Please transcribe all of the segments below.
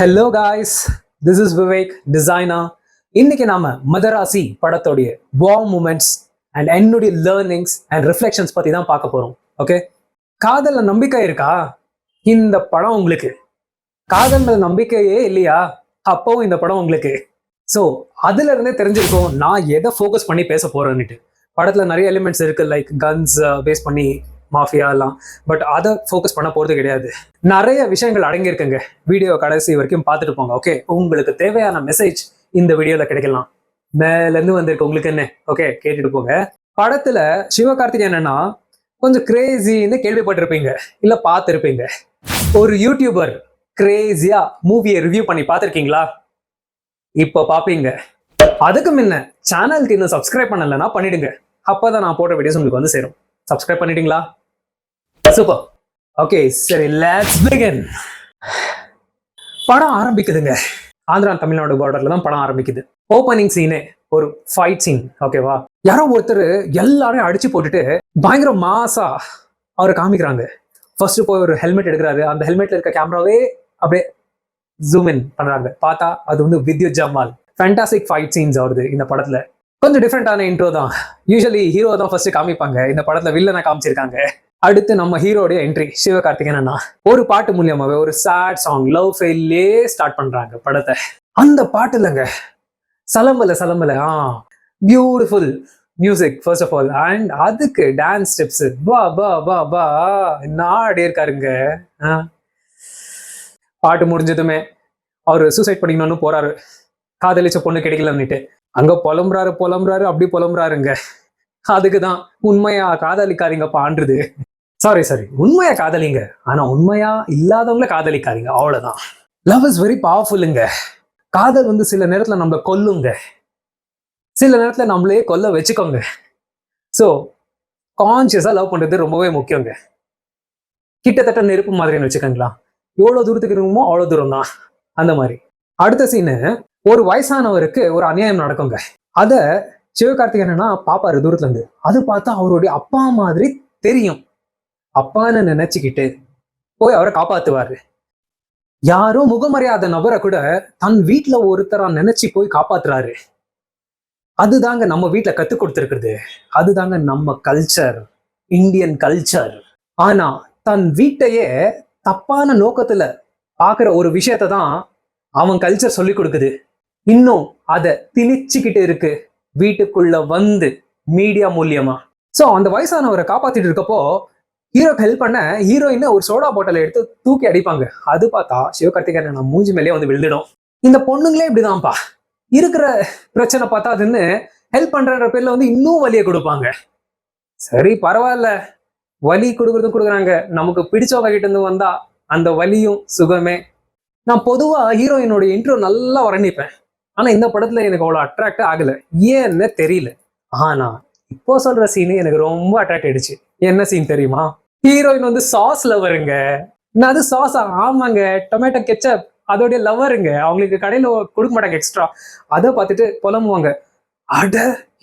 Hello guys, this is Vivek designer. இன்னைக்கு நாம மதராசி படத்தோடைய வார்ம் மூமெண்ட்ஸ் அண்ட் என்னுடைய லேர்னிங்ஸ் அண்ட் ரிஃப்ளெக்ஷன்ஸ் பத்தி தான் பார்க்க போறோம். ஓகே, காதல்ல நம்பிக்கை இருக்கா? இந்த படம் உங்களுக்கு. காதல் மேல நம்பிக்கையே இல்லையா? அப்பவும் இந்த படம் உங்களுக்கு. ஸோ அதுல இருந்தே தெரிஞ்சிருக்கும் நான் எதை ஃபோக்கஸ் பண்ணி பேச போறேன்னுட்டு. படத்துல நிறைய எலிமெண்ட்ஸ் இருக்கு, லைக் கன்ஸ் பேஸ் பண்ணி மாஃபியா எல்லாம். பட் அதை ஃபோக்கஸ் பண்ண போறது கிடையாது. நிறைய விஷயங்கள் அடங்கியிருக்குங்க. வீடியோ கடைசி வரைக்கும் பார்த்துட்டு போங்க. ஓகே, உங்களுக்கு தேவையான மெசேஜ் இந்த வீடியோல கிடைக்கலாம். மேல இருந்து வந்திருக்கு உங்களுக்கு என்ன. ஓகே, கேட்டுட்டு போங்க. படத்துல சிவகார்த்திகேயன் என்னன்னா கொஞ்சம் கிரேசின்னு கேள்விப்பட்டிருப்பீங்க, இல்ல பார்த்துருப்பீங்க. ஒரு யூடியூபர் கிரேசியா மூவியை ரிவ்யூ பண்ணி பார்த்துருக்கீங்களா? இப்போ பார்ப்பீங்க. அதுக்கு முன்ன சேனலுக்கு இன்னும் சப்ஸ்கிரைப் பண்ணலைன்னா பண்ணிடுங்க. அப்பதான் நான் போட்ட வீடியோஸ் உங்களுக்கு வந்து சேரும். சப்ஸ்கிரைப் பண்ணிட்டீங்களா? சூப்பர். ஓகே, சரி, லெட்ஸ் பிகின். படம் ஆரம்பிக்குதுங்க. ஆந்திரா தமிழ்நாடு பார்டர்ல தான் படம் ஆரம்பிக்குது. ஓப்பனிங் சீனே ஒரு ஃபைட் சீன். ஓகேவா? யாரோ ஒருத்தர் எல்லாரையும் அடிச்சு போட்டுட்டு பயங்கர மாசா அவரை காமிக்கிறாங்க. ஃபர்ஸ்ட் போய் ஒரு ஹெல்மெட் எடுக்கிறாரு. அந்த ஹெல்மெட்ல இருக்க கேமராவே அப்படியே ஜூம் இன் பண்றாங்க. பார்த்தா அது வந்து Vidyut Jamal. Fantastic fight scenes வருது இந்த படத்துல. கொஞ்சம் டிஃப்ரெண்டான இன்ட்ரோ தான். யூஸ்வலி ஹீரோ தான் ஃபர்ஸ்ட் காமிப்பாங்க. இந்த படத்துல வில்லனை காமிச்சிருக்காங்க. அடுத்து நம்ம ஹீரோடைய என்ட்ரி சிவகார்த்திகேயன் அண்ணா ஒரு பாட்டு மூலியமாவே ஒரு சேட் சாங் லவ் ஃபெயிலே ஸ்டார்ட் பண்றாங்க படத்தை. அந்த பாட்டு இல்லைங்க, சலம்பல சலம்பல beautiful music first of all. And அதுக்கு டான்ஸ் ஸ்டெப்ஸ் பா பா பா பா நாடே இருக்காருங்க. பாட்டு முடிஞ்சதுமே அவர் சூசைட் பண்ணிக்கணும்னு போறாரு. காதலிச்ச பொண்ணு கிடைக்கலன்னுட்டு அங்க புலம்புறாரு அப்படி புலம்புறாருங்க. அதுக்குதான் உண்மையா காதலிக்காதீங்க பான்றது. சாரி, உண்மையா காதலிங்க, ஆனா உண்மையா இல்லாதவங்கள காதலிக்காதீங்க, அவ்வளவுதான். லவ் இஸ் வெரி பவர்ஃபுல்லுங்க. காதல் வந்து சில நேரத்துல நம்மள கொல்லுங்க, சில நேரத்துல நம்மளே கொல்ல வச்சுக்கோங்க. ஸோ கான்சியஸா லவ் பண்றது ரொம்பவே முக்கியங்க. கிட்டத்தட்ட நெருப்பு மாதிரின்னு வச்சுக்கோங்களா. எவ்வளவு தூரத்துக்கு இருக்குமோ அவ்வளவு தூரம் தான். அந்த மாதிரி அடுத்த சீனு ஒரு வயசானவருக்கு ஒரு அநியாயம் நடக்குங்க. அத சிவகார்த்திகேயனா பாப்பாரு தூரத்துல இருந்து. அது பார்த்தா அவருடைய அப்பா மாதிரி தெரியும். அப்பான்னு நினைச்சுக்கிட்டு போய் அவரை காப்பாத்துவாரு. யாரோ முகமறியாத நபரை கூட தன் வீட்டுல ஒருத்தரா நினைச்சு போய் காப்பாத்துறாரு. அதுதாங்க நம்ம வீட்டுல கத்து கொடுத்துருக்குது. அதுதாங்க நம்ம கல்ச்சர், இந்தியன் கல்ச்சர். ஆனா தன் வீட்டையே தப்பான நோக்கத்துல பாக்குற ஒரு விஷயத்த தான் அவன் கல்ச்சர் சொல்லி கொடுக்குது. இன்னும் அதை திணிச்சுக்கிட்டு இருக்கு வீட்டுக்குள்ள வந்து மீடியா மூலியமா. சோ அந்த வயசானவரை காப்பாத்திட்டு இருக்கப்போ ஹீரோக்கு ஹெல்ப் பண்ண ஹீரோயின் ஒரு சோடா பாட்டிலை எடுத்து தூக்கி அடிப்பாங்க. அது பார்த்தா சிவகார்த்திகேயன் மூஞ்சி மேலேயே வந்து விழுந்துடும். இந்த பொண்ணுங்களே இப்படிதான்ப்பா, இருக்கிற பிரச்சனை பார்த்தா அதுன்னு ஹெல்ப் பண்ற பேர்ல வந்து இன்னும் வலியை கொடுப்பாங்க. சரி, பரவாயில்ல, வலி கொடுக்கறதும் கொடுக்குறாங்க. நமக்கு பிடிச்சவங்க கிட்ட இருந்து வந்தா அந்த வலியும் சுகமே. நான் பொதுவா ஹீரோயினோட இன்ட்ரோ நல்லா வர்ணிப்பேன். ஆனா இந்த படத்துல எனக்கு அவ்வளவு அட்ராக்ட் ஆகல, ஏன்னு தெரியல. ஆனா இப்போ சொல்ற சீனு எனக்கு ரொம்ப அட்ராக்ட் ஆயிடுச்சு. என்ன சீன் தெரியுமா? ஹீரோயின் வந்து சாஸ் லவருங்க. நான் அது சாஸா? ஆமாங்க, டொமேட்டோ கெச்சப் அதோடைய லவருங்க. அவங்களுக்கு கடையில கொடுக்க மாட்டாங்க எக்ஸ்ட்ரா. அதை பார்த்துட்டு புலம்புவாங்க, அட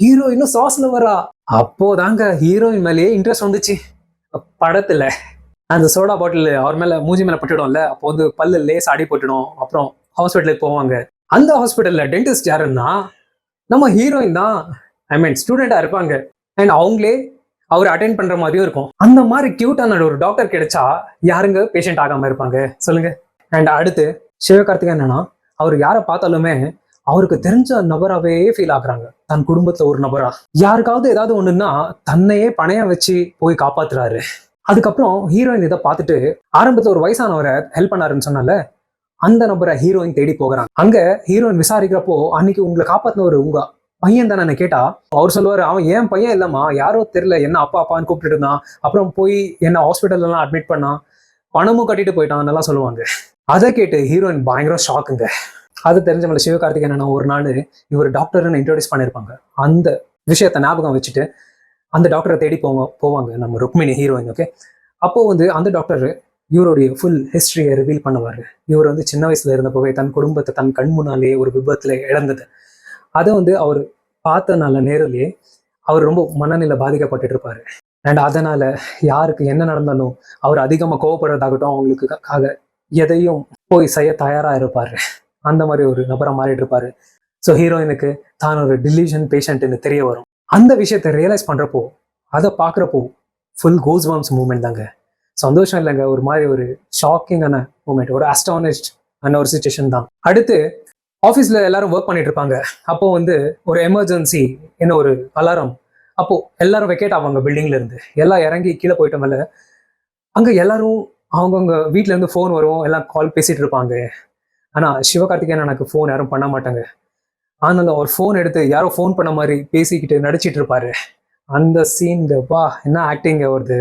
ஹீரோயினும் சாஸ் லவரா? அப்போதாங்க ஹீரோயின் மேலேயே இன்ட்ரெஸ்ட் வந்துச்சு படத்துல. அந்த சோடா பாட்டில் அவர் மேல மூஞ்சி மேல பட்டுடும்ல, அப்போ வந்து பல்லு லேஸ் அடி போட்டுடும். அப்புறம் ஹாஸ்பிட்டலுக்கு போவாங்க. அந்த ஹாஸ்பிட்டல்ல டென்டிஸ்ட் யாருன்னா நம்ம ஹீரோயின் தான். ஐ மீன் ஸ்டூடெண்டா இருப்பாங்க. அண்ட் அவங்களே அவர் அட்டென்ட் பண்ற மாதிரியும் இருக்கும். அந்த மாதிரி கியூட்டான ஒரு டாக்டர் கிடைச்சா யாருங்க பேஷண்ட் ஆகாம இருப்பாங்க சொல்லுங்க. அண்ட் அடுத்து சிவகார்த்திகேயன் என்னன்னா அவர் யாரை பார்த்தாலுமே அவருக்கு தெரிஞ்ச நபராகவே ஃபீல் ஆகுறாங்க. தன் குடும்பத்துல ஒரு நபரா. யாருக்காவது ஏதாவது ஒண்ணுன்னா தன்னையே பணைய வச்சு போய் காப்பாத்துறாரு. அதுக்கப்புறம் ஹீரோயின் இதை பார்த்துட்டு ஆரம்பத்துல ஒரு வயசானவரை ஹெல்ப் பண்ணாருன்னு சொன்னால அந்த நபரை ஹீரோயின் தேடி போகிறாங்க. அங்க ஹீரோயின் விசாரிக்கிறப்போ அன்னைக்கு உங்களை காப்பாத்தினவர் உங்க பையன் தானே கேட்டா அவர் சொல்லுவாரு, அவன் ஏன் பையன் இல்லம்மா, யாரோ தெரியல, என்ன அப்பா அப்பான்னு கூப்பிட்டு இருந்தான், அப்புறம் போய் என்ன ஹாஸ்பிட்டல் எல்லாம் அட்மிட் பண்ணான், பணமும் கட்டிட்டு போயிட்டான் நல்லா சொல்லுவாங்க. அதை கேட்டு ஹீரோயின் பயங்கர ஷாக்குங்க. அது தெரிஞ்சவங்கள சிவகார்த்திகேயன் ஒரு நாள் இவர் டாக்டர்னு இன்ட்ரோடியூஸ் பண்ணியிருப்பாங்க. அந்த விஷயத்த ஞாபகம் வச்சுட்டு அந்த டாக்டரை தேடி போவாங்க நம்ம ருக்மிணி ஹீரோயின். ஓகே, அப்போ வந்து அந்த டாக்டர் இவருடைய ஃபுல் ஹிஸ்டரியை ரிவீல் பண்ணுவாரு. இவர் வந்து சின்ன வயசுல இருந்தப்பவே தன் குடும்பத்தை தன் கண் முன்னாலேயே ஒரு விபத்துல இழந்தது. அதை வந்து அவர் பார்த்தனால நேரிலேயே அவர் ரொம்ப மனநிலை பாதிக்கப்பட்டு இருப்பாரு. அண்ட் அதனால யாருக்கு என்ன நடந்தாலும் அவர் அதிகமா கோவப்படுறதாகட்டும், அவங்களுக்காக எதையும் போய் செய்ய தயாரா இருப்பாரு. அந்த மாதிரி ஒரு நபரை மாறிட்டு இருப்பாரு. ஸோ ஹீரோயினுக்கு தான் ஒரு டிலீஷன் பேஷண்ட்னு தெரிய வரும். அந்த விஷயத்தை ரியலைஸ் பண்றப்போ, அதை பார்க்குறப்போ ஃபுல் கோஸ் பம்ப்ஸ் மூமெண்ட் தாங்க. சந்தோஷம் இல்லைங்க, ஒரு மாதிரி ஒரு ஷாக்கிங்கான மூமெண்ட், ஒரு அஸ்டானிஷ்ட் ஆன ஒரு சுச்சுவேஷன் தான். அடுத்து ஆஃபீஸில் எல்லாரும் ஒர்க் பண்ணிட்டு இருப்பாங்க. அப்போ ஒரு எமர்ஜென்சி, என்ன ஒரு அலாரம். அப்போ எல்லாரும் வெக்கேட் ஆவாங்க பில்டிங்ல இருந்து. எல்லாம் இறங்கி கீழே போயிட்டோம்ல. அங்கே எல்லாரும் அவங்கவுங்க வீட்டில இருந்து ஃபோன் வரும், எல்லாம் கால் பேசிட்டு இருப்பாங்க. ஆனால் சிவகார்த்திகேயன் எனக்கு ஃபோன் யாரும் பண்ண மாட்டாங்க. ஆனாலும் அவர் ஃபோன் எடுத்து யாரோ ஃபோன் பண்ண மாதிரி பேசிக்கிட்டு நடிச்சிட்டு இருப்பாரு. அந்த சீன் வா, என்ன ஆக்டிங் வருது.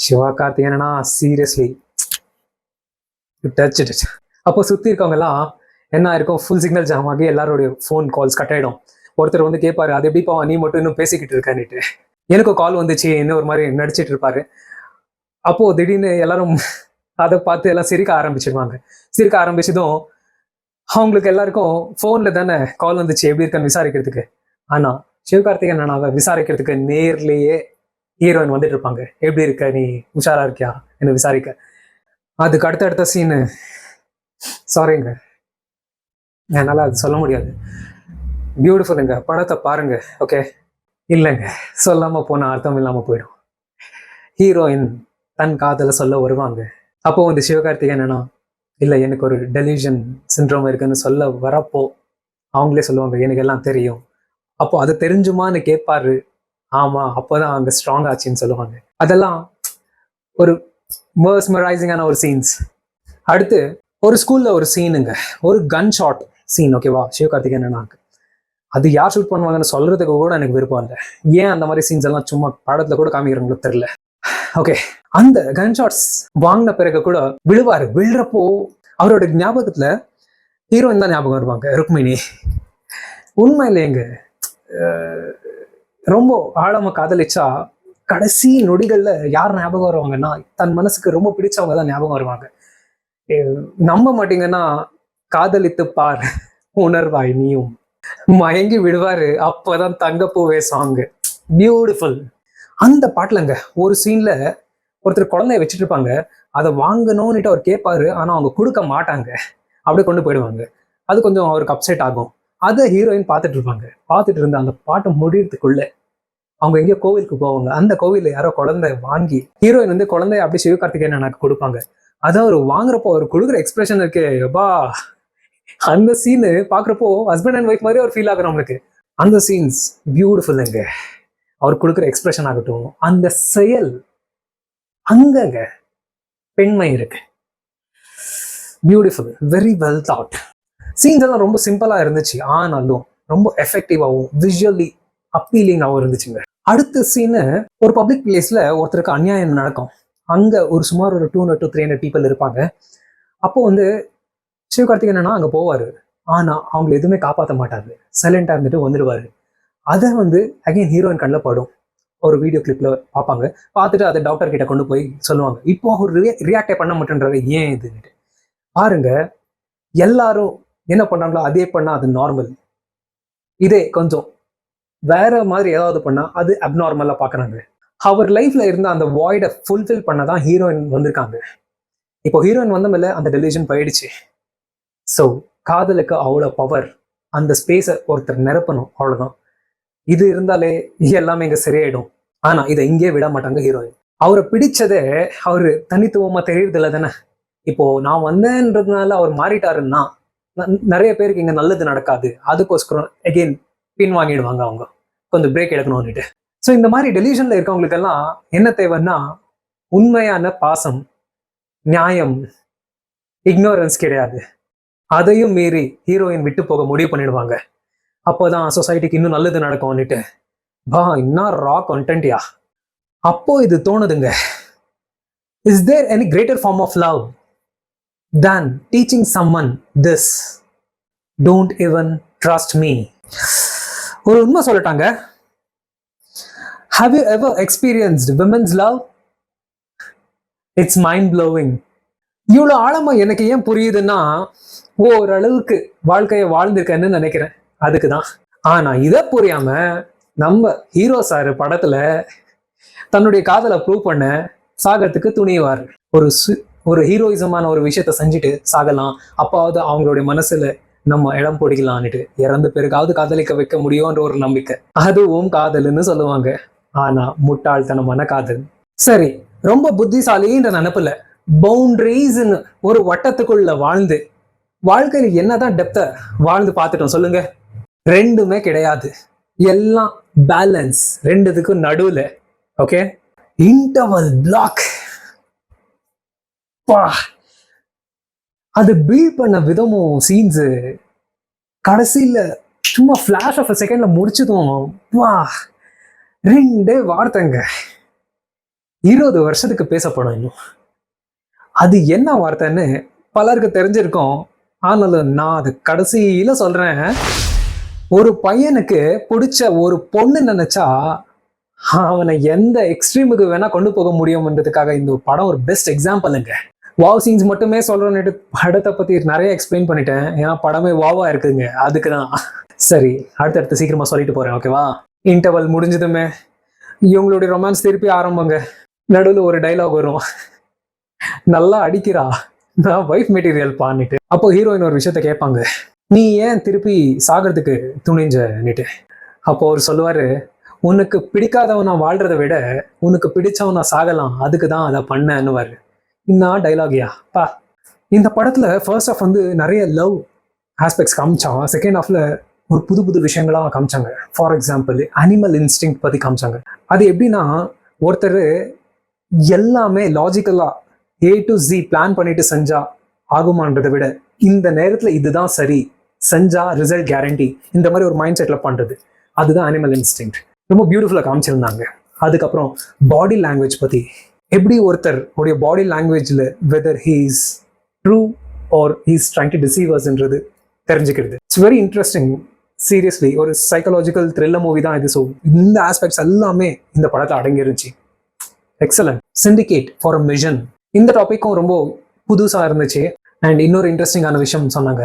சிவகார்த்திகேயனா சீரியஸ்லி டச் இட். அப்போ சுற்றி இருக்கவங்க எல்லாம் என்ன இருக்கும், ஃபுல் சிக்னல் ஜாம் ஆகி எல்லாருடைய ஃபோன் கால்ஸ் கட் ஆகிடும். ஒருத்தர் கேட்பாரு, அது எப்படிப்பா நீ மட்டும் இன்னும் பேசிக்கிட்டு இருக்கான்னுட்டு. எனக்கு கால் வந்துச்சு, இன்னும் ஒரு மாதிரி நடிச்சிட்டு இருப்பாரு. அப்போ திடீர்னு எல்லாரும் அதை பார்த்து எல்லாம் சிரிக்க ஆரம்பிச்சிருவாங்க. சிரிக்க ஆரம்பிச்சதும் அவங்களுக்கு எல்லாருக்கும் ஃபோன்ல தானே கால் வந்துச்சு எப்படி இருக்கான்னு விசாரிக்கிறதுக்கு. ஆனா சிவகார்த்திகேயன் அண்ணாவை விசாரிக்கிறதுக்கு நேர்லயே ஹீரோயின் வந்துட்டு இருப்பாங்க. எப்படி இருக்க, நீ உஷாரா இருக்கியா என்ன விசாரிக்க. அதுக்கு அடுத்த சீனு, சாரிங்க என்னால் அது சொல்ல முடியாது. பியூட்டிஃபுல்லுங்க, படத்தை பாருங்க. ஓகே, இல்லைங்க சொல்லாம போன அர்த்தம் இல்லாம போயிடும். ஹீரோயின் தன் காதலை சொல்ல வருவாங்க. அப்போ சிவகார்த்திகேயன் அண்ணா இல்லை எனக்கு ஒரு டெலிஷன் சிண்ட்ரோம் இருக்குன்னு சொல்ல வரப்போ அவங்களே சொல்லுவாங்க, எனக்கு எல்லாம் தெரியும். அப்போ அது தெரிஞ்சுமான்னு கேட்பாரு. ஆமா, அப்போதான் அங்கே ஸ்ட்ராங் ஆச்சுன்னு சொல்லுவாங்க. அதெல்லாம் ஒரு மர்ஸ்மரைசிங்கான ஒரு சீன்ஸ். அடுத்து ஒரு ஸ்கூல்ல ஒரு சீனுங்க, ஒரு கன் ஷாட் சீன். ஓகேவா, சிவகார்த்திகேயன் அண்ணாக்கு அது யார் ஷூட் பண்ணுவாங்கன்னு சொல்றதுக்கு கூட எனக்கு விருப்பம் இல்லை. ஏன் அந்த மாதிரி சீன்ஸ் எல்லாம் சும்மா படத்துல கூட காமிக்கிறவங்களுக்கு தெரியல. ஓகே, அந்த கன் ஷாட்ஸ் வாங்கின பிறகு கூட விழுவாரு. விழுறப்போ அவரோட ஞாபகத்துல ஹீரோயின் தான் ஞாபகம் வருவாங்க, ருக்மிணி. உண்மையிலேங்க ரொம்ப ஆழமா காதலிச்சா கடைசி நொடிகள்ல யார் ஞாபகம் வருவாங்கன்னா தன் மனசுக்கு ரொம்ப பிடிச்சவங்க தான் ஞாபகம் வருவாங்க. நம்ப மாட்டீங்கன்னா காதலித்து பார் உணர்வாய் நீயும். மயங்கி விடுவாரு. அப்பதான் தங்கப்பூவே சாங்கு, பியூட்டிஃபுல். அந்த பாட்டுலங்க ஒரு சீன்ல ஒருத்தர் குழந்தைய வச்சுட்டு இருப்பாங்க. அதை வாங்கணும்னுட்டு அவர் கேட்பாரு. ஆனா அவங்க கொடுக்க மாட்டாங்க, அப்படியே கொண்டு போயிடுவாங்க. அது கொஞ்சம் அவருக்கு அப்செட் ஆகும். அதை ஹீரோயின் பார்த்துட்டு இருப்பாங்க. பார்த்துட்டு இருந்த அந்த பாட்டு முடியறதுக்குள்ள அவங்க எங்கேயோ கோவிலுக்கு போவாங்க. அந்த கோவில்ல யாரோ குழந்தை வாங்கி ஹீரோயின் குழந்தைய அப்படி சிவகார்த்திகேயன் எனக்கு கொடுப்பாங்க. அதை அவர் வாங்குறப்போ அவர் கொடுக்குற எக்ஸ்பிரஷன் இருக்கு பா. அந்த சீனு பாக்குறப்போ ஹஸ்பண்ட் அண்ட் ஒய்ஃப் மாதிரி ஒரு ஃபீல் ஆகுறோம் அவங்களுக்கு. அந்த சீன்ஸ் பியூட்டிஃபுல்லுங்க. அவர் கொடுக்குற எக்ஸ்பிரஷன் ஆகட்டும், அந்த செயல், அங்கங்க பெண்மை இருக்கு. Beautiful, very well thought. Scenes எல்லாம் ரொம்ப சிம்பிளா இருந்துச்சு, ஆனாலும் ரொம்ப எஃபெக்டிவாகவும் விஷுவலி அப்பீலிங்காகவும் இருந்துச்சுங்க. அடுத்த சீனு ஒரு பப்ளிக் பிளேஸ்ல ஒருத்தருக்கு அநியாயம் நடக்கும். அங்க ஒரு சுமார் ஒரு 200 to 300 பீப்புள் இருப்பாங்க. அப்போ சிவகார்த்திகேயன் அங்க போவாரு. ஆனா அவங்களை எதுவுமே காப்பாற்ற மாட்டாரு, சைலண்டா இருந்துட்டு வந்துடுவாரு. அதை அகைன் ஹீரோயின் கண்ணில் படும். ஒரு வீடியோ கிளிப்ல பார்ப்பாங்க. பார்த்துட்டு அதை டாக்டர் கிட்ட கொண்டு போய் சொல்லுவாங்க. இப்போ அவர் ரியாக்டே பண்ண மாட்டேன்றாரு, ஏன் இதுன்னுட்டு. பாருங்க, எல்லாரும் என்ன பண்ணாங்களோ அதே பண்ணா அது நார்மல். இதே கொஞ்சம் வேற மாதிரி ஏதாவது பண்ணா அது அப்நார்மலா பாக்குறாங்க. அவர் லைஃப்ல இருந்த அந்த வாய்டை ஃபுல்ஃபில் பண்ணதான் ஹீரோயின் வந்திருக்காங்க. இப்போ ஹீரோயின் வந்தமில்ல, அந்த டெலிஷன் போயிடுச்சு. ஸோ காதலுக்கு அவ்வளோ பவர். அந்த ஸ்பேஸை ஒருத்தர் நிரப்பணும், அவ்வளோதான். இது இருந்தாலே எல்லாமே இங்க சரியாயிடும். ஆனா இதை இங்கே விட மாட்டாங்க ஹீரோயின். அவரை பிடிச்சதே அவரு தனித்துவமா தெரியுறது இல்லை தானே. இப்போ நான் வந்தேன்றதுனால அவர் மாறிட்டாருன்னா நிறைய பேருக்கு இங்க நல்லது நடக்காது. அதுக்கோஸ்கரம் அகெயின் பின் வாங்கிடுவாங்க, அவங்க கொஞ்சம் பிரேக் எடுக்கணும்னுட்டு. ஸோ இந்த மாதிரி டெலிஷன்ல இருக்கவங்களுக்கு எல்லாம் என்ன தேவைன்னா உண்மையான பாசம், நியாயம், இக்னோரன்ஸ் கிடையாது. அதையும் மீறி ஹீரோயின் விட்டு போக முடிவு பண்ணிடுவாங்க. அப்போதான் சொசைட்டிக்கு இன்னும் நல்லது நடக்கும்னுட்டு. பா, இன்னும் ரா கண்டென்ட்யா. அப்போ இது தோணுதுங்க, is there any greater form of love than teaching someone this? Don't even trust me. ஒரு உண்மை சொல்லட்டாங்க. Have you ever experienced women's love? It's mind blowing. இவ்வளவு ஆழமா எனக்கு ஏன் புரியுதுன்னா ஓரளவுக்கு வாழ்க்கையை வாழ்ந்திருக்கேன்னு நினைக்கிறேன், அதுக்குதான். ஆனா இதை புரியாம நம்ம ஹீரோ சார் படத்துல தன்னுடைய காதலை ப்ரூவ் பண்ண சாகத்துக்கு துணிவார். ஒரு ஹீரோயிசமான ஒரு விஷயத்த செஞ்சுட்டு சாகலாம், அப்பாவது அவங்களுடைய மனசுல நம்ம இடம் பிடிக்கலான்னுட்டு இறந்த பிறகாவது காதலிக்க வைக்க முடியும்ன்ற ஒரு நம்பிக்கை. அதுவும் காதல்னு சொல்லுவாங்க. ஆனா முட்டாள்தனமான காதல். சரி, ரொம்ப புத்திசாலின்ற நினைப்புல பவுண்டரிஸ்ன்னு ஒரு வட்டத்துக்குள்ள வாழ்ந்து வாழ்க்கையில என்னதான் டெப்த வாழ்ந்து பார்த்துட்டோம் சொல்லுங்க. ரெண்டுமே கிடையாது. எல்லாம் பேலன்ஸ், ரெண்டுத்துக்கும் நடுவுல. Okay, interval black. அது பில்ட் பண்ண விதமும் சீன்ஸ் கடைசியில சும்மா ஃபிளாஷ் ஆஃப் செகண்ட்ல முடிச்சதும் வா, ரெண்டே வார்த்தைங்க 20 வருஷத்துக்கு பேசப்படும் இன்னும். அது என்ன வார்த்தைன்னு பலருக்கு தெரிஞ்சிருக்கும். ஆனாலும் நான் அது கடைசியில சொல்றேன். ஒரு பையனுக்கு பிடிச்ச ஒரு பொண்ணு நினைச்சா அவனை எந்த எக்ஸ்ட்ரீமுக்கு வேணா கொண்டு போக முடியும்ன்றதுக்காக இந்த படம் ஒரு பெஸ்ட் எக்ஸாம்பிளுங்க. வாவ் சீன்ஸ் மட்டுமே சொல்றேன்னுட்டு படத்தை பத்தி நிறைய எக்ஸ்பிளைன் பண்ணிட்டேன். ஏன்னா படமே வாவா இருக்குங்க, அதுக்கு தான். சரி, அடுத்தடுத்து சீக்கிரமா சொல்லிட்டு போறேன், ஓகேவா? இன்டர்வல் முடிஞ்சதுமே இவங்களுடைய ரொமான்ஸ் திருப்பி ஆரம்பங்க. நடுவில் ஒரு டைலாக் வரும், நல்லா அடிக்கிறா, நான் வைஃப் மெட்டீரியல் பான்னுட்டு. அப்போ ஹீரோயின் ஒரு விஷயத்த கேட்பாங்க, நீ ஏன் திருப்பி சாகிறதுக்கு துணிஞ்சன்னுட்டு. அப்போ அவர் சொல்லுவாரு, உனக்கு பிடிக்காதவனா வாழ்றதை விட உனக்கு பிடிச்சவனா சாகலாம், அதுக்கு தான் அதை பண்ணன்னுவாரு. இன்னும் டைலாகியா பா. இந்த படத்துல ஃபர்ஸ்ட் ஆஃப் வந்து நிறைய லவ் ஆஸ்பெக்ட்ஸ் காமிச்சான். செகண்ட் ஹாஃப்ல ஒரு புது புது விஷயங்களாம் காமிச்சாங்க. ஃபார் எக்ஸாம்பிள் அனிமல் இன்ஸ்டிங் பத்தி காமிச்சாங்க. அது எப்படின்னா, ஒருத்தர் எல்லாமே லாஜிக்கலா A to Z பிளான் பண்ணிட்டு செஞ்சா ஆகுமான்றதை விட இந்த நேரத்துல இதுதான் சரி, செஞ்சா ரிசல்ட் கேரண்டி, இந்த மாதிரி ஒரு மைண்ட் செட்ல பண்றது, அதுதான் அனிமல் இன்ஸ்டிங். ரொம்ப பியூட்டிஃபுல்லா காமிச்சிருந்தாங்க. அதுக்கப்புறம் பாடி லாங்குவேஜ் பத்தி, எப்படி ஒருத்தர் உடைய பாடி லாங்குவேஜ்ல whether he is true or he is trying to deceive அஸ்ன்றது தெரிஞ்சுக்கிறது. It's very interesting. சீரியஸ்லி ஒரு சைக்கலாஜிக்கல் த்ரில்லர் மூவி தான் இது. ஸோ இந்த ஆஸ்பெக்ட்ஸ் எல்லாமே இந்த படத்தை அடங்கிருந்துச்சு. Excellent. Syndicate for a mission, இந்த டாபிக்கும் ரொம்ப புதுசாக இருந்துச்சு. அண்ட் இன்னொரு இன்ட்ரெஸ்டிங்கான விஷயம் சொன்னாங்க,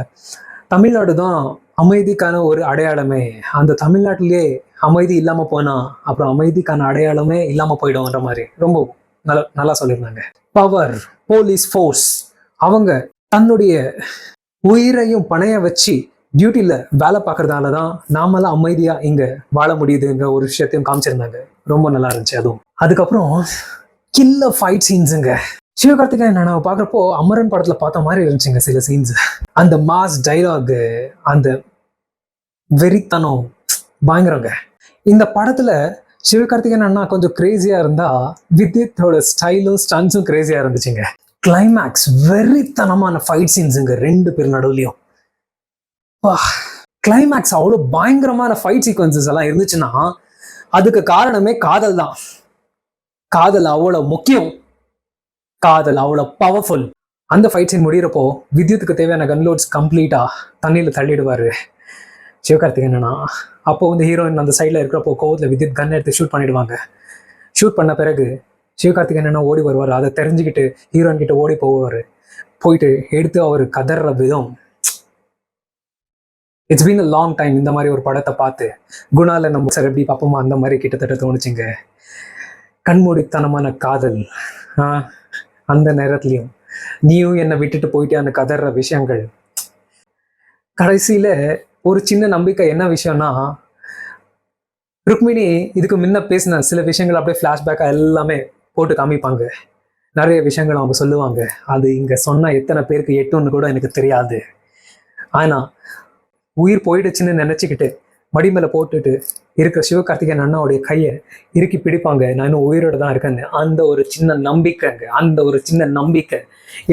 தமிழ்நாடு தான் அமைதிக்கான ஒரு அடையாளமே, அந்த தமிழ்நாட்டிலேயே அமைதி இல்லாமல் போனா அப்புறம் அமைதிக்கான அடையாளமே இல்லாமல் போயிடும்ன்ற மாதிரி ரொம்ப நல்லா சொல்லியிருந்தாங்க. பவர், போலீஸ் ஃபோர்ஸ், அவங்க தன்னுடைய உயிரையும் பணைய வச்சு டியூட்டியில் வேலை பார்க்கறதால தான் நாமெல்லாம் அமைதியாக இங்கே வாழ முடியுதுன்ற ஒரு விஷயத்தையும் காமிச்சிருந்தாங்க. ரொம்ப நல்லா இருந்துச்சு அதுவும். அதுக்கப்புறம் கில்ல ஃபைட் சீன்ஸுங்க. சிவகார்த்திகேயன் நான் பார்க்குறப்போ அமரன் படத்தில் பார்த்த மாதிரி இருந்துச்சுங்க சில சீன்ஸ். அந்த மாஸ் டைலாகு, அந்த வெறித்தனம் பயங்கரங்க. இந்த படத்தில் சிவகார்த்திகேயன் அண்ணா கொஞ்சம் கிரேசியாக இருந்தா, வித்யுத்தோட ஸ்டைலும் ஸ்டன்ஸும் கிரேசியாக இருந்துச்சுங்க. கிளைமேக்ஸ் வெறித்தனமான ஃபைட் சீன்ஸுங்க ரெண்டு பேர் நடுவுலையும். கிளைமேக்ஸ் அவ்வளோ பயங்கரமான ஃபைட் சீக்வன்சஸ் எல்லாம் இருந்துச்சுன்னா அதுக்கு காரணமே காதல் தான். காதல் அவ்வளோ முக்கியம், காதல் அவ்வளோ பவர்ஃபுல். அந்த ஃபைட் சீன் முடிகிறப்போ வித்யுத்துக்கு தேவையான கன்லோட்ஸ் கம்ப்ளீட்டா தண்ணியில் தள்ளிடுவாரு சிவகார்த்திகேயனா. அப்போ வந்து ஹீரோயின் அந்த சைடில் இருக்கிறப்போ கோவத்தில் வித்யுத் கன் எடுத்து ஷூட் பண்ணிடுவாங்க. ஷூட் பண்ண பிறகு சிவகார்த்திகேயன் ஓடி வருவார். அதை தெரிஞ்சுக்கிட்டு ஹீரோயின் கிட்ட ஓடி போவார். போயிட்டு எடுத்து அவர் கதற விதம், it's been a long time இந்த மாதிரி ஒரு படத்தை பார்த்து. குணால நம்ம சார் எப்படி பார்ப்போமா அந்த மாதிரி கிட்டத்தட்ட தோணுச்சுங்க. கண்மூடித்தனமான காதல். அந்த நேரத்துலையும் நீயும் என்னை விட்டுட்டு போயிட்டு அந்த கதற விஷயங்கள். கடைசியில ஒரு சின்ன நம்பிக்கை என்ன விஷயம்னா, ருக்மிணி இதுக்கு முன்ன பேசின சில விஷயங்கள் அப்படியே ஃப்ளாஷ்பேக்காக எல்லாமே போட்டு காமிப்பாங்க. நிறைய விஷயங்கள் அவங்க சொல்லுவாங்க. அது இங்கே சொன்னால் எத்தனை பேருக்கு எட்டுன்னு கூட எனக்கு தெரியாது. ஆனால் உயிர் போயிடுச்சுன்னு நினச்சிக்கிட்டு மடி மேலே போட்டுட்டு இருக்கிற சிவகார்த்திகேயன் அண்ணாவுடைய கையை இறுக்கி பிடிப்பாங்க, நான் இன்னும் உயிரோட தான் இருக்கேன்னு. அந்த ஒரு சின்ன நம்பிக்கைங்க, அந்த ஒரு சின்ன நம்பிக்கை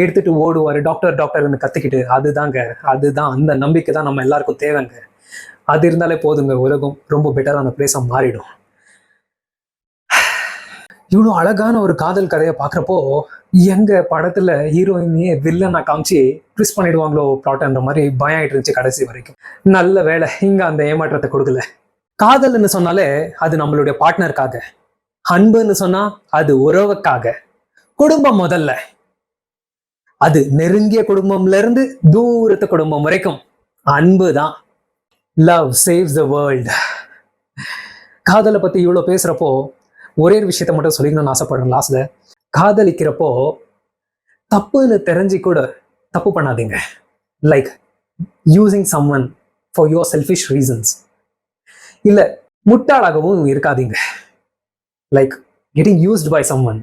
எடுத்துட்டு ஓடுவார் டாக்டர் டாக்டர்னு கற்றுக்கிட்டு. அதுதாங்க, அதுதான் அந்த நம்பிக்கை தான் நம்ம எல்லாருக்கும் தேவைங்க. அது இருந்தாலே போதுங்க, உலகம் ரொம்ப பெட்டரான பிளேஸாக மாறிடும். இவ்வளோ அழகான ஒரு காதல் கதையை பார்க்குறப்போ எங்க படத்துல ஹீரோயினியே வில்லனா காமிச்சு ட்விஸ்ட் பண்ணிடுவாங்களோ பிளாட்ன்ற மாதிரி பயம் ஆயிட்டு இருந்துச்சு கடைசி வரைக்கும். நல்ல வேலை இங்க அந்த ஏமாற்றத்தை கொடுக்கல. காதல்னு சொன்னாலே அது நம்மளுடைய பார்ட்னருக்காக, அன்புன்னு சொன்னா அது உறவுக்காக, குடும்பம் முதல்ல, அது நெருங்கிய குடும்பம்ல இருந்து தூரத்து குடும்பம் வரைக்கும் அன்பு தான். Love saves the world. காதலை பத்தி இவ்வளோ பேசுறப்போ ஒரே ஒரு விஷயத்த மட்டும் சொல்லிக்கணும்னு ஆசைப்படுறேன் லாஸ்ட்ல. காதலிக்கிறப்போ தப்புன்னு தெரிஞ்சு கூட தப்பு பண்ணாதீங்க. Like using someone for your selfish reasons. இல்ல முட்டாளாகவும் இருக்காதீங்க. Like getting used by someone.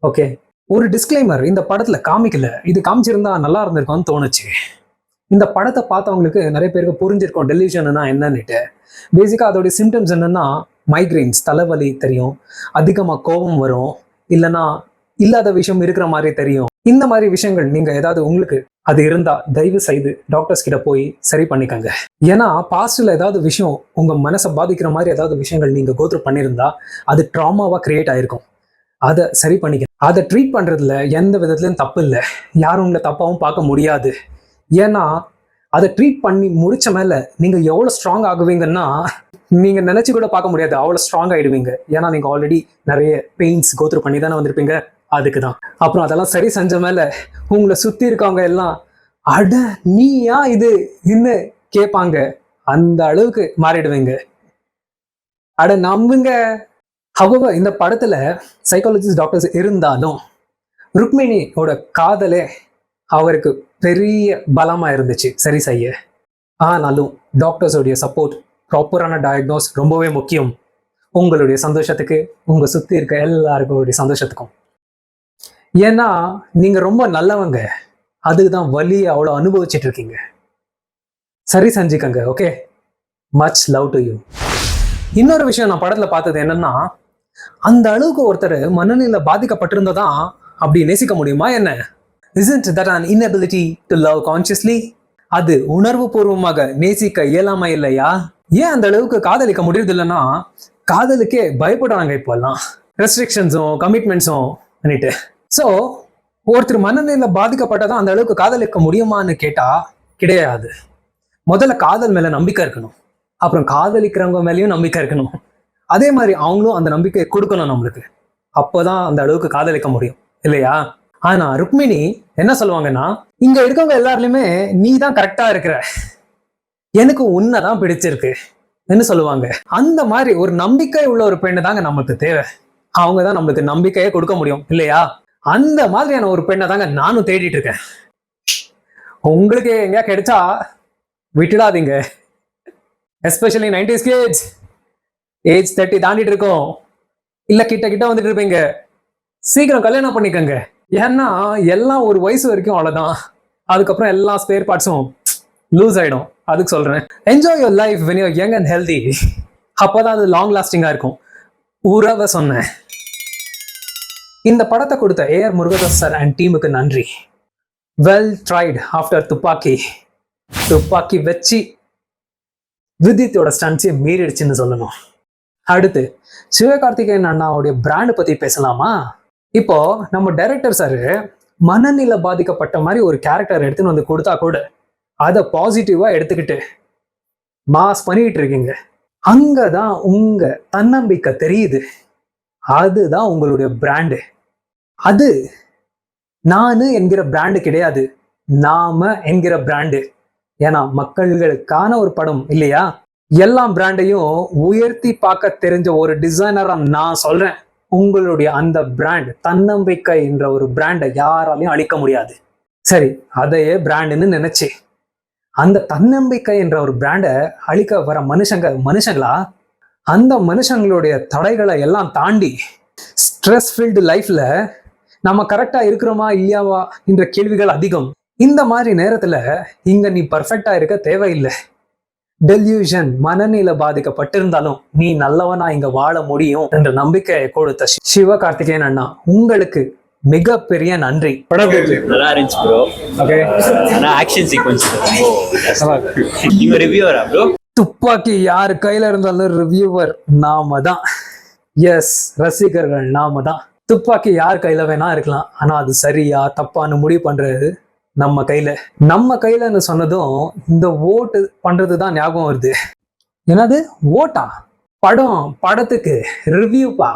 Okay, ஒரு டிஸ்க்ளைமர் இந்த படத்துல காமிக்கல, இது காமிச்சிருந்தா நல்லா இருந்திருக்கும்னு தோணுச்சு. இந்த படத்தை பார்த்தவங்களுக்கு நிறைய பேருக்கு புரிஞ்சிருக்கும் டெலிஷன்னா என்னன்னுட்டு. பேசிக்காக அதோடைய சிம்டம்ஸ் என்னன்னா மைக்ரைன்ஸ், தலைவலி தெரியும், அதிகமாக கோபம் வரும், இல்லைன்னா இல்லாத விஷயம் இருக்கிற மாதிரி தெரியும். இந்த மாதிரி விஷயங்கள் நீங்க ஏதாவது உங்களுக்கு அது இருந்தா தயவு செய்து டாக்டர்ஸ் கிட்ட போய் சரி பண்ணிக்கங்க. ஏன்னா பாஸ்ட்ல ஏதாவது விஷயம் உங்க மனசை பாதிக்கிற மாதிரி ஏதாவது விஷயங்கள் நீங்க கோத்ரூ பண்ணியிருந்தா அது ட்ராமாவா கிரியேட் ஆயிருக்கும். அதை சரி பண்ணிக்க. அதை ட்ரீட் பண்றதுல எந்த விதத்துலயும் தப்பு இல்லை, யாரும் உங்களை தப்பாவும் பார்க்க முடியாது. ஏன்னா அதை ட்ரீட் பண்ணி முடிச்ச மேல நீங்க எவ்வளவு ஸ்ட்ராங் ஆகுவீங்கன்னா நீங்க நினைச்சு கூட பார்க்க முடியாது, அவ்வளவு ஸ்ட்ராங் ஆயிடுவீங்க. ஏன்னா நீங்க ஆல்ரெடி நிறைய பெயின்ஸ் கோத்ரூ பண்ணி தானே வந்திருப்பீங்க. அதுக்கு தான். அப்புறம் அதெல்லாம் சரி செஞ்ச மேல உங்களை சுத்தி இருக்கவங்க எல்லாம் அட நீயா இது இன்னும் கேட்பாங்க. அந்த அளவுக்கு மாறிடுவீங்க. அட நம்புங்க. ஹவவர் இந்த படத்துல சைக்காலஜிஸ்ட் டாக்டர்ஸ் இருந்தாலும் ருக்மிணியோட காதலே அவருக்கு பெரிய பலமா இருந்துச்சு சரி செய்ய. ஆனாலும் டாக்டர்ஸோடைய சப்போர்ட், ப்ராப்பரான டயக்னோஸ் ரொம்பவே முக்கியம் உங்களுடைய சந்தோஷத்துக்கு, உங்க சுத்தி இருக்க எல்லாருடைய சந்தோஷத்துக்கும். ஏன்னா நீங்க ரொம்ப நல்லவங்க, அதுதான் வலி அவ்வளோ அனுபவிச்சுட்டு இருக்கீங்க. சரி செஞ்சுக்கங்க. Okay, much love to you. இன்னொரு விஷயம் நான் படத்துல பார்த்தது என்னன்னா, அந்த அளவுக்கு ஒருத்தர் மனநிலை பாதிக்கப்பட்டிருந்ததான் அப்படி நேசிக்க முடியுமா என்ன? Isn't that an inability to love consciously? அது உணர்வு பூர்வமாக நேசிக்க இயலாமை இல்லையா? ஏன் அந்த அளவுக்கு காதலிக்க முடியுது இல்லைன்னா காதலுக்கே பயப்படுறாங்க இப்போல்லாம், ரெஸ்ட்ரிக்ஷன்ஸும் கமிட்மெண்ட்ஸும் பண்ணிட்டு. ஸோ ஒருத்தர் மனநிலை பாதிக்கப்பட்டதான் அந்த அளவுக்கு காதலிக்க முடியுமான்னு கேட்டா கிடையாது. முதல்ல காதல் மேல நம்பிக்கை இருக்கணும், அப்புறம் காதலிக்கிறவங்க மேலேயும் நம்பிக்கை இருக்கணும். அதே மாதிரி அவங்களும் அந்த நம்பிக்கையை கொடுக்கணும் நம்மளுக்கு. அப்போதான் அந்த அளவுக்கு காதலிக்க முடியும் இல்லையா? ஆனா ருக்மிணி என்ன சொல்லுவாங்கன்னா, இங்க இருக்கவங்க எல்லாருலயுமே நீ தான் கரெக்டா இருக்கிற, எனக்கு உன்னைதான் பிடிச்சிருக்கு என்ன சொல்லுவாங்க. அந்த மாதிரி ஒரு நம்பிக்கை உள்ள ஒரு பெண்ணு தாங்க நமக்கு தேவை. அவங்க தான் நம்மளுக்கு நம்பிக்கையே கொடுக்க முடியும் இல்லையா? அந்த மாதிரியான ஒரு பெண்ணை தாங்க நானும் தேடிட்டு இருக்கேன். உங்களுக்கு எங்கேயா கிடைச்சா விட்டுடாதீங்க. எஸ்பெஷலி 90s kids, ஏஜ் 30 தாண்டிட்டு இருக்கோம், இல்ல கிட்ட கிட்ட வந்துட்டு இருப்பீங்க, சீக்கிரம் கல்யாணம் பண்ணிக்கங்க. ஏன்னா எல்லாம் ஒரு வயசு வரைக்கும் அவ்வளவுதான், அதுக்கப்புறம் எல்லா ஸ்பேர் பார்ட்ஸும் லூஸ் ஆயிடும். அதுக்கு சொல்றேன், enjoy your life when you're young and healthy. அப்போதான் அது லாங் லாஸ்டிங்கா இருக்கும். உறவை சொன்னேன். இந்த படத்தை கொடுத்த ஏஆர் முருகதாஸ் சார் அண்ட் டீமுக்கு நன்றி. வெல் ட்ரைட் ஆஃப்டர் துப்பாக்கி. துப்பாக்கி வச்சு விதித்தோட ஸ்டன்ஸை மீறிடுச்சுன்னு சொல்லணும். அடுத்து சிவகார்த்திகேயன் அண்ணாவுடைய பிராண்ட் பத்தி பேசலாமா? இப்போ நம்ம டைரக்டர் சார் மனநிலை பாதிக்கப்பட்ட மாதிரி ஒரு கேரக்டர் எடுத்துன்னு வந்து கொடுத்தா கூட அதை பாசிட்டிவா எடுத்துக்கிட்டு மாஸ் பண்ணிட்டு இருக்கீங்க. அங்கதான் உங்க தன்னம்பிக்கை தெரியுது. அதுதான் உங்களுடைய பிராண்டு. அது நானு என்கிற பிராண்டு கிடையாது, நாம என்கிற பிராண்டு. ஏன்னா மக்கள்களுக்கான ஒரு படம் இல்லையா? எல்லா பிராண்டையும் உயர்த்தி பார்க்க தெரிஞ்ச ஒரு டிசைனரா நான் சொல்றேன், உங்களுடைய அந்த பிராண்ட் தன்னம்பிக்கை என்ற ஒரு பிராண்டை யாராலையும் அழிக்க முடியாது. சரி, அதையே பிராண்டுன்னு நினைச்சு அந்த தன்னம்பிக்கை என்ற ஒரு பிராண்டை அழிக்க வர மனுஷங்களா? அந்த மனுஷங்களுடைய தடைகளை எல்லாம் தாண்டி ஸ்ட்ரெஸ் ஃபீல்டு லைஃப்ல நம்ம கரெக்டா இருக்கிறோமா இல்லையாவா என்ற கேள்விகள் அதிகம். இந்த மாதிரி நேரத்துல இங்க நீ பர்ஃபெக்டா இருக்க தேவையில்லை. டெல்யூஷன், மனநிலை பாதிக்கப்பட்டிருந்தாலும் நீ நல்லவனா இங்க வாழ முடியும் என்ற நம்பிக்கையை கொடுத்த சிவகார்த்திகேயன் அண்ணா உங்களுக்கு மிகப்பெரிய நன்றி. படம் நல்லா இருந்துச்சு ப்ரோ. ஓகே, ஆனா ஆக்ஷன் சீக்வென்ஸ் நீங்க ரிவ்யூவரா ப்ரோ? துப்பாக்கி யார் கையில இருந்தாலும் ரிவ்யூவர் நாம தான். எஸ், ரசிகர்கள் நாம தான். துப்பாக்கி யார் கையில வேணா இருக்கலாம், ஆனா அது சரியா தப்பான்னு முடிவு பண்றது நம்ம கையில. நம்ம கையிலன்னு சொன்னதும் இந்த ஓட்டு பண்றதுதான் ஞாபகம் வருது. என்னது ஓட்டா? படத்துக்கு ரிவ்யூப்பா?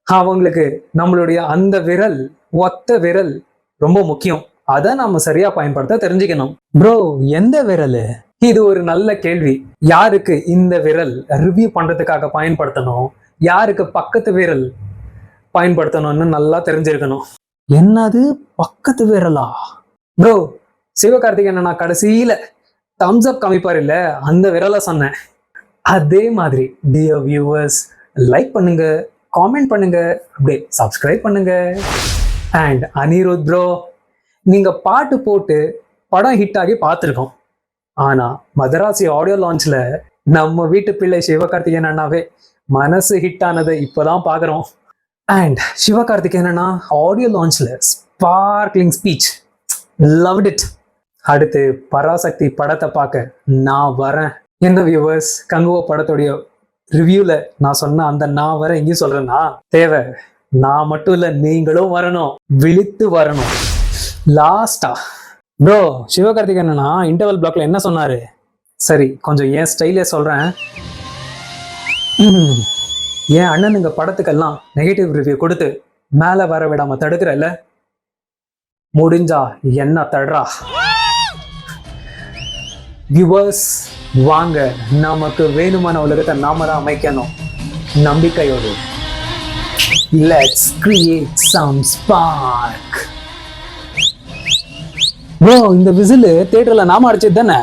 அவங்களுக்கு நம்மளுடைய அந்த விரல், ஒத்த விரல் ரொம்ப முக்கியம். அதை நம்ம சரியா பயன்படுத்த தெரிஞ்சுக்கணும். ப்ரோ, எந்த விரல்? இது ஒரு நல்ல கேள்வி. யாருக்கு இந்த விரல் ரிவ்யூ பண்றதுக்காக பயன்படுத்தணும், யாருக்கு பக்கத்து விரல் பயன்படுத்தணும்னு நல்லா தெரிஞ்சிருக்கணும். என்னது பக்கத்து விரலா? ப்ரோ, சிவகார்த்திகேயன் நான் கடைசியில தம்ஸ் அப் காமிப்பார் இல்ல, அந்த விரலை சொன்னேன். அதே மாதிரி டியர் வியூவர்ஸ், லைக் பண்ணுங்க, காமெண்ட் பண்ணுங்க, அப்படியே சப்ஸ்கிரைப் பண்ணுங்க. அண்ட் அனிருத் ப்ரோ, நீங்க பாட்டு போட்டு படம் ஹிட் ஆகி பார்த்துருக்கோம். ஆனா மதராசி ஆடியோ லான்ச்ல நம்ம வீட்டு பிள்ளை சிவகார்த்திகேயன் அண்ணாவே மனசு ஹிட் ஆனதை இப்பதான் பாக்குறோம். அண்ட் சிவகார்த்திகேயன் அண்ணா ஆடியோ லான்ச்ல ஸ்பார்க்லிங் ஸ்பீச், லவ்ட் இட். அடுத்து பராசக்தி படத்தை பார்க்க நான் வரேன். என்ன வியூவர்ஸ், கங்குவா படத்துடைய ரிவ்யூல நான் சொன்ன அந்த நான் வரேன் எங்கேயும் சொல்றேன்னா தேவை. நான் மட்டும் இல்ல, நீங்களும் வரணும், விழித்து வரணும். லாஸ்டா ப்ரோ, சிவகார்த்திகேயன் அண்ணா இன்டர்வல் பிளாக்ல என்ன சொன்னாரு? சரி, கொஞ்சம் என் ஸ்டைலே சொல்றேன். என் அண்ணனுங்க படத்துக்கெல்லாம் நெகட்டிவ் ரிவ்யூ கொடுத்து மேல வர விடாம தடுக்கிறல்ல, முடிஞ்சா என்ன தடுறா. வியூவர்ஸ் வாங்க, நமக்கு வேணுமான உலகத்தை நாம தான் அமைக்கணும் நம்பிக்கையோடு. Let's create some spark. Bro, இந்த விசில் தியேட்டர்ல நாம அடிச்சது தானே?